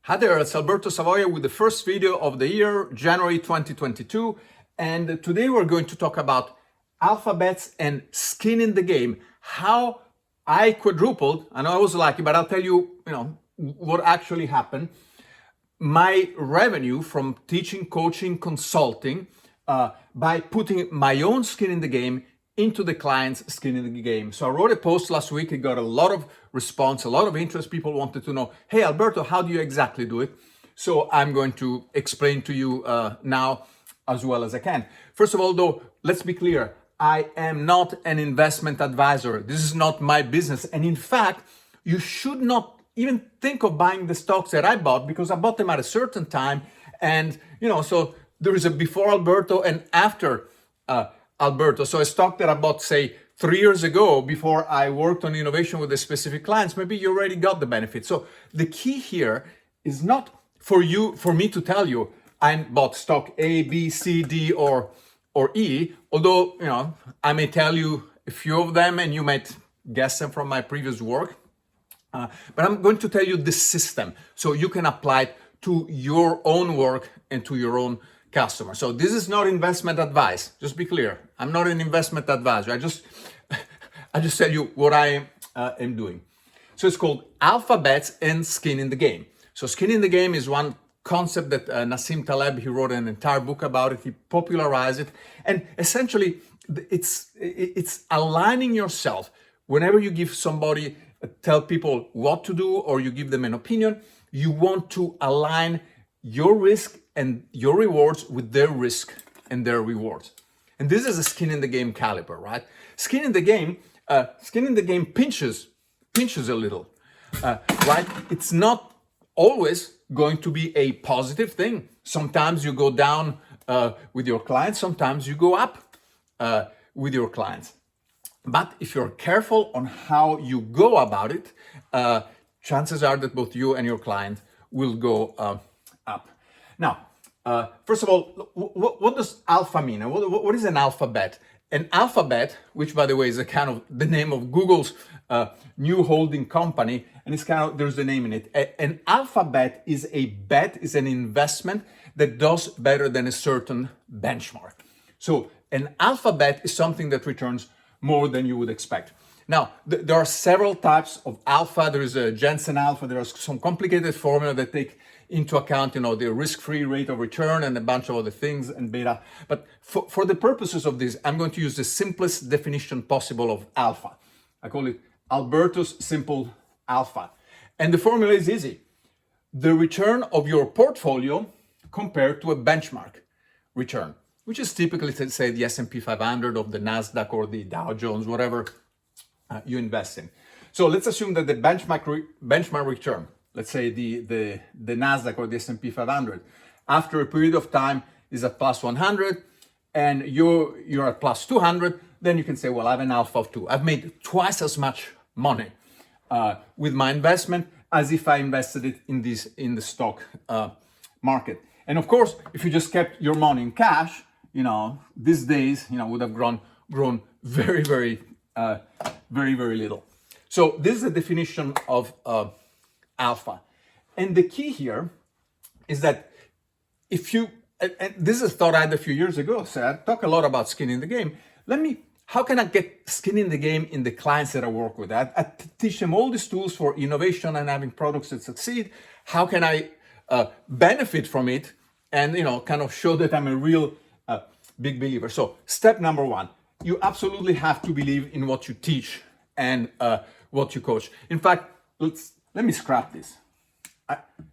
Hi there, it's Alberto Savoia with the first video of the year, January 2022. And today we're going to talk about alpha bets and skin in the game. How I quadrupled, I know I was lucky, but I'll tell you, what actually happened. My revenue from teaching, coaching, consulting, by putting my own skin in the game into the client's skin in the game. So I wrote a post last week. It got a lot of response, a lot of interest. People wanted to know, hey, Alberto, how do you exactly do it? So I'm going to explain to you now as well as I can. First of all, though, let's be clear. I am not an investment advisor. This is not my business. And in fact, you should not even think of buying the stocks that I bought because I bought them at a certain time. And, so there is a before Alberto and after Alberto. So a stock that I bought, say, 3 years ago before I worked on innovation with the specific clients, maybe you already got the benefit. So the key here is not for me to tell you I bought stock A, B, C, D, or E, although, I may tell you a few of them and you might guess them from my previous work. But I'm going to tell you the system so you can apply it to your own work and to your own customer. So this is not investment advice. Just be clear. I'm not an investment advisor. I just tell you what I am doing. So it's called alpha bets and skin in the game. So skin in the game is one concept that Nassim Taleb, he wrote an entire book about it. He popularized it. And essentially it's aligning yourself. Whenever you give somebody, tell people what to do, or you give them an opinion, you want to align your risk and your rewards with their risk and their rewards. And this is a skin in the game caliber, right? Skin in the game pinches a little, right? It's not always going to be a positive thing. Sometimes you go down with your clients, sometimes you go up with your clients. But if you're careful on how you go about it, chances are that both you and your client will go up. Now, first of all, what does alpha mean? What is an alpha bet? An alpha bet, which by the way is a kind of the name of Google's new holding company, and it's there's the name in it. An alpha bet is an investment that does better than a certain benchmark. So an alpha bet is something that returns more than you would expect. Now, there are several types of alpha. There is a Jensen alpha. There are some complicated formula that take into account, the risk-free rate of return and a bunch of other things and beta. But for the purposes of this, I'm going to use the simplest definition possible of alpha. I call it Alberto's simple alpha. And the formula is easy. The return of your portfolio compared to a benchmark return, which is typically, say, the S&P 500 of the NASDAQ or the Dow Jones, whatever you invest in. So let's assume that the benchmark return, let's say the NASDAQ or the S&P 500, after a period of time is at plus 100 and you're at plus 200, then you can say, well, I have an alpha of 2. I've made twice as much money with my investment as if I invested it in the stock market. And of course, if you just kept your money in cash, these days, would have grown very, very, very little. So this is the definition of alpha. And the key here is that and this is a thought I had a few years ago, so I talk a lot about skin in the game. How can I get skin in the game in the clients that I work with? I teach them all these tools for innovation and having products that succeed. How can I benefit from it and, kind of show that I'm a real big believer? So step number one, you absolutely have to believe in what you teach and what you coach. In fact, let me scrap this.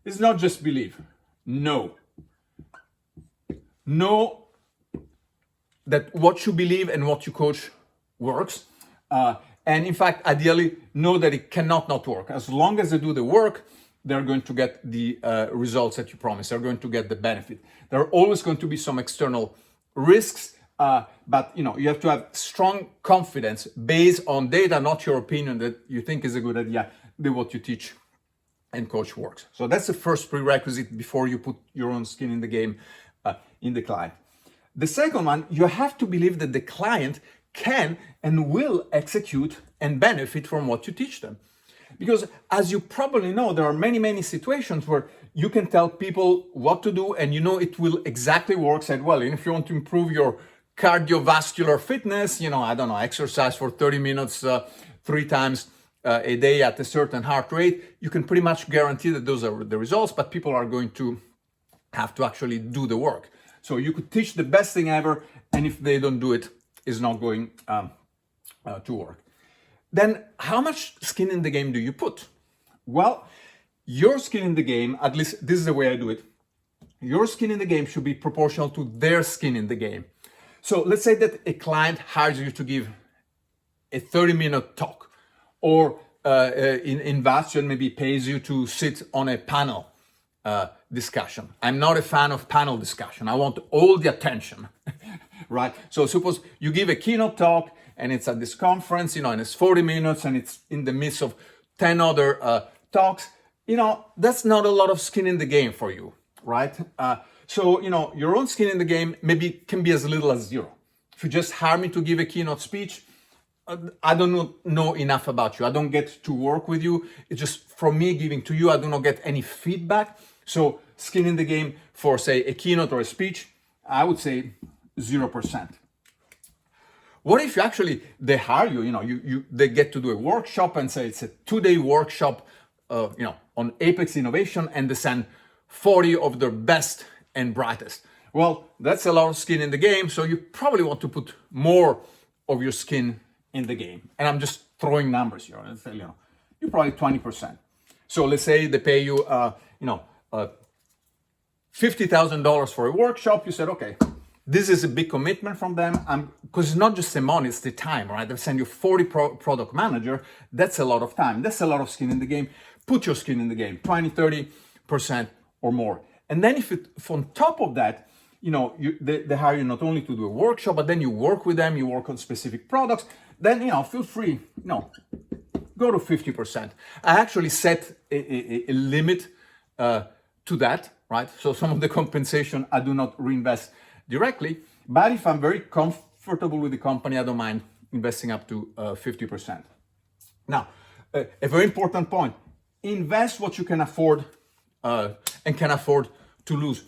It's not just believe. Know that what you believe and what you coach works. And in fact, ideally, know that it cannot not work. As long as they do the work, they're going to get the results that you promise. They're going to get the benefit. There are always going to be some external risks, but you have to have strong confidence based on data, not your opinion that you think is a good idea, that what you teach and coach works. So that's the first prerequisite before you put your own skin in the game in the client. The second one, you have to believe that the client can and will execute and benefit from what you teach them. Because as you probably know, there are many, many situations where you can tell people what to do and you know it will exactly work. Said, well, if you want to improve your cardiovascular fitness, I don't know, exercise for 30 minutes 3 times a day at a certain heart rate, you can pretty much guarantee that those are the results, but people are going to have to actually do the work. So you could teach the best thing ever, and if they don't do it, it's not going to work. Then how much skin in the game do you put? Well, your skin in the game, at least this is the way I do it, your skin in the game should be proportional to their skin in the game. So let's say that a client hires you to give a 30-minute talk, or in Bastion maybe pays you to sit on a panel discussion. I'm not a fan of panel discussion. I want all the attention, right? So suppose you give a keynote talk and it's at this conference, and it's 40 minutes and it's in the midst of 10 other talks. That's not a lot of skin in the game for you, right? So your own skin in the game maybe can be as little as 0. If you just hire me to give a keynote speech, I don't know enough about you. I don't get to work with you. It's just from me giving to you, I do not get any feedback. So skin in the game for, say, a keynote or a speech, I would say 0%. What if they hire you, they get to do a workshop and say it's a 2-day workshop, on Apex innovation, and they send 40 of their best and brightest. Well, that's a lot of skin in the game. So you probably want to put more of your skin in the game. And I'm just throwing numbers here. You're probably 20%. So let's say they pay you, $50,000 for a workshop. You said, okay, this is a big commitment from them. Because it's not just the money, it's the time, right? They send you 40 product manager. That's a lot of time. That's a lot of skin in the game. Put your skin in the game, 20, 30% or more. And then if on top of that, they hire you not only to do a workshop, but then you work with them, you work on specific products, then, feel free, go to 50%. I actually set a limit to that, right? So some of the compensation I do not reinvest directly, but if I'm very comfortable with the company, I don't mind investing up to 50%. Now, a very important point, invest what you can afford and can afford to lose.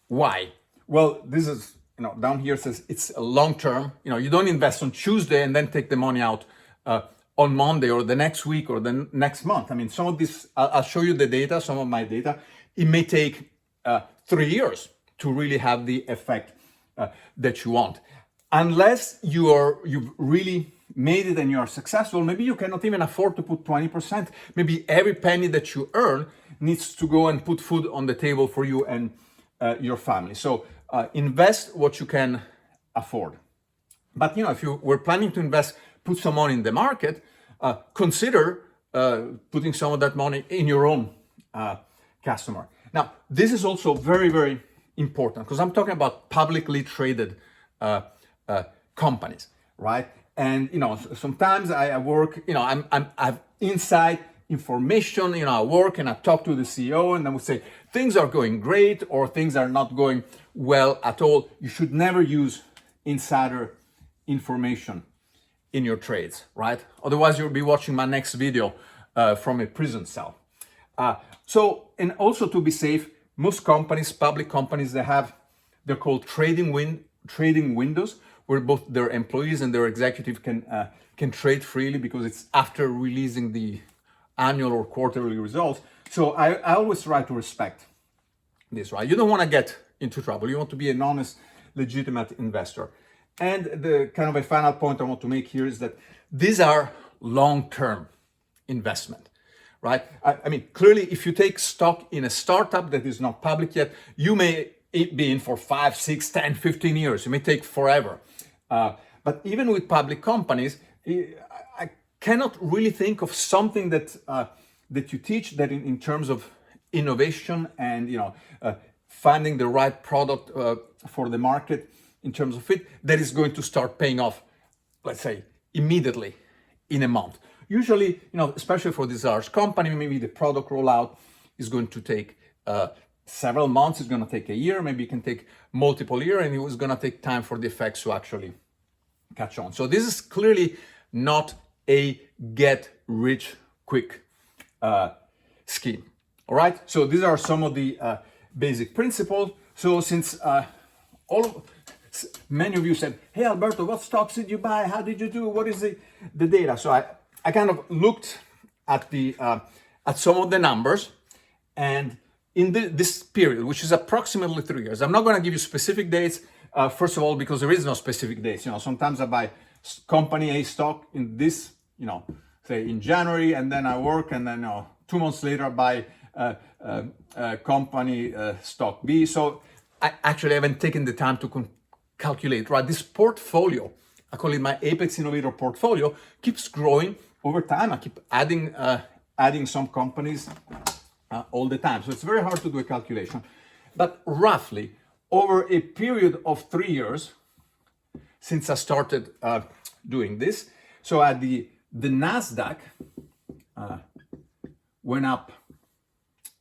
Why? Well, this is, down here says it's a long term. You don't invest on Tuesday and then take the money out on Monday or the next week or the next month. I mean, some of this, I'll show you the data, some of my data. It may take 3 years to really have the effect that you want. Unless you've really made it and you are successful, maybe you cannot even afford to put 20%. Maybe every penny that you earn needs to go and put food on the table for you and your family. So invest what you can afford. But if you were planning to invest, put some money in the market, consider putting some of that money in your own customer. Now, this is also very, very important because I'm talking about publicly traded companies, right? And sometimes I work, I've inside information, I work and I talk to the CEO and I would say things are going great or things are not going well at all. You should never use insider information in your trades, right? Otherwise you'll be watching my next video from a prison cell. And also to be safe, most companies, public companies, they're called trading windows, where both their employees and their executive can trade freely because it's after releasing the annual or quarterly results. So I always try to respect this, right? You don't want to get into trouble. You want to be an honest, legitimate investor. And the kind of a final point I want to make here is that these are long-term investment, right? I mean, clearly, if you take stock in a startup that is not public yet, you may be in for 5, 6, 10, 15 years. It may take forever. But even with public companies, I cannot really think of something that you teach that in terms of innovation and finding the right product for the market in terms of it that is going to start paying off, let's say, immediately in a month. Usually, especially for this large company, maybe the product rollout is going to take several months. It's going to take a year. Maybe it can take multiple years, and it's going to take time for the effects to actually catch on. So this is clearly not a get rich quick scheme. All right, so these are some of the basic principles. So since many of you said, hey Alberto, what stocks did you buy? How did you do? What is the data? So I kind of looked at at some of the numbers, and in this period, which is approximately 3 years, I'm not going to give you specific dates. First of all, because there is no specific dates. Sometimes I buy company A stock in this, say in January, and then I work, and then 2 months later I buy company stock B. So I actually haven't taken the time to calculate, right? This portfolio, I call it my Apex Innovator portfolio, keeps growing over time. I keep adding some companies all the time. So it's very hard to do a calculation. But roughly, over a period of 3 years, since I started doing this, so at the NASDAQ went up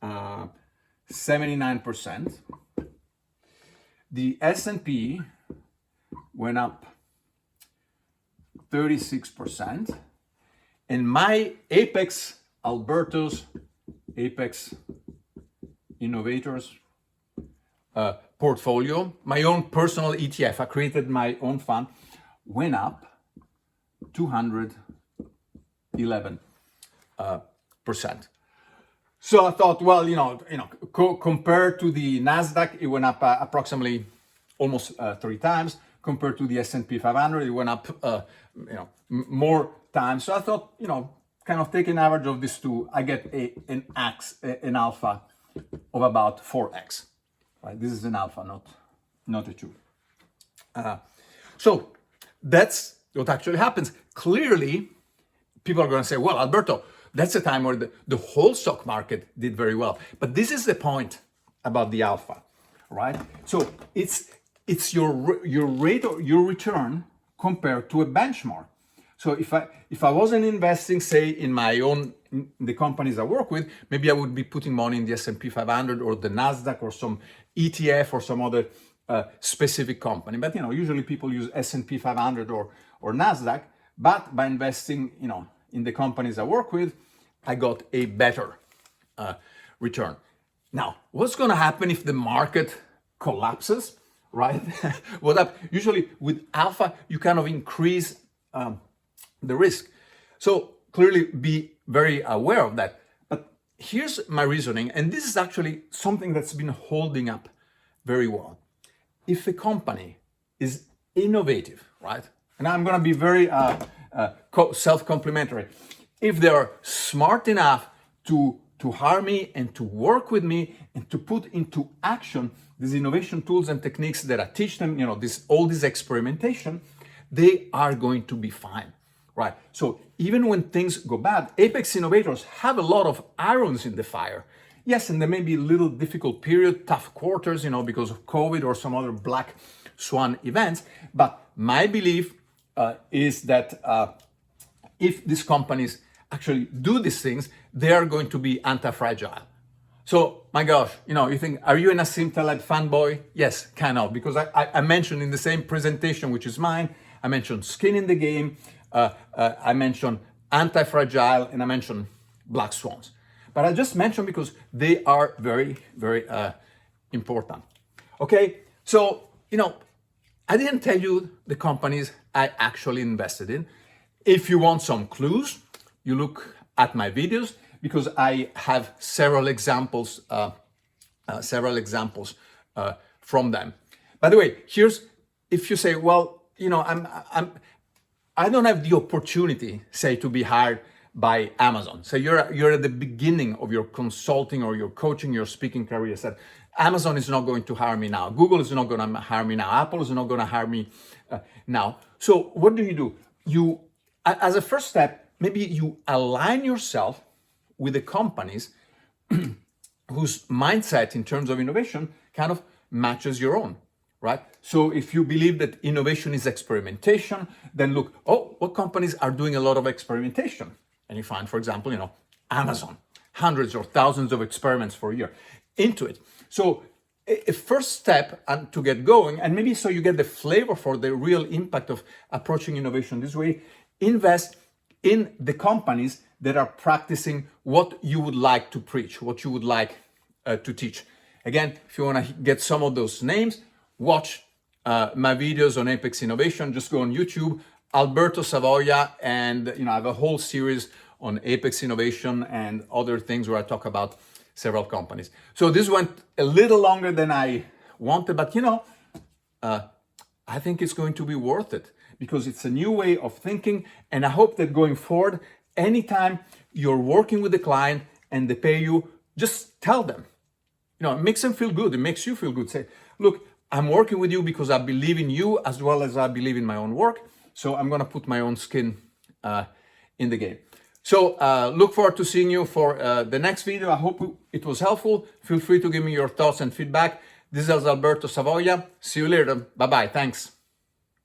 79%. The S&P went up 36%. And my Apex Innovators portfolio, my own personal ETF, I created my own fund, went up 211%. So I thought, well, compared to the Nasdaq, it went up approximately almost 3 times. Compared to the S&P 500, it went up, more times. So I thought, kind of take an average of these two, I get an alpha of about 4x. Right? This is an alpha, not a 2. So that's what actually happens. Clearly, people are going to say, well, Alberto, that's a time where the whole stock market did very well. But this is the point about the alpha, right? So it's your rate or your return compared to a benchmark. So if I wasn't investing, say, in the companies I work with, maybe I would be putting money in the S&P 500 or the Nasdaq or some ETF or some other specific company. But usually people use S&P 500 or Nasdaq. But by investing, in the companies I work with, I got a better return. Now, what's going to happen if the market collapses, right? Usually with alpha, you kind of increase the risk. So clearly be very aware of that. But here's my reasoning, and this is actually something that's been holding up very well. If a company is innovative, right? And I'm going to be very self-complimentary. If they're smart enough to hire me and to work with me and to put into action these innovation tools and techniques that I teach them, all this experimentation, they are going to be fine, right? So even when things go bad, Apex Innovators have a lot of irons in the fire. Yes, and there may be a little difficult period, tough quarters, because of COVID or some other black swan events. But my belief is that if these companies actually do these things, they are going to be anti-fragile. So, my gosh, you think, are you an Nassim Taleb fanboy? Yes, kind of, because I mentioned in the same presentation, which is mine, I mentioned skin in the game, I mentioned anti-fragile, and I mentioned black swans. But I just mentioned because they are very, very important. Okay, so, I didn't tell you the companies I actually invested in. If you want some clues, you look at my videos because I have several examples from them. By the way, if you say, well, I don't have the opportunity, say, to be hired by Amazon. So you're at the beginning of your consulting or your coaching, your speaking career. Said Amazon is not going to hire me now. Google is not going to hire me now. Apple is not going to hire me now. So what do? You, as a first step, maybe you align yourself with the companies whose mindset in terms of innovation kind of matches your own, right? So if you believe that innovation is experimentation, then look, what companies are doing a lot of experimentation? And you find, for example, Amazon, hundreds or thousands of experiments for a year into it. So a first step to get going, and maybe so you get the flavor for the real impact of approaching innovation this way, invest in the companies that are practicing what you would like to preach, what you would like to teach. Again, if you want to get some of those names, watch my videos on Apex Innovation. Just go on YouTube, Alberto Savoia, and I have a whole series on Apex Innovation and other things where I talk about several companies. So this went a little longer than I wanted, but I think it's going to be worth it because it's a new way of thinking. And I hope that going forward, anytime you're working with a client and they pay you, just tell them. It makes them feel good. It makes you feel good. Say, look, I'm working with you because I believe in you as well as I believe in my own work. So I'm going to put my own skin in the game. So look forward to seeing you for the next video. I hope it was helpful. Feel free to give me your thoughts and feedback. This is Alberto Savoia. See you later. Bye-bye. Thanks.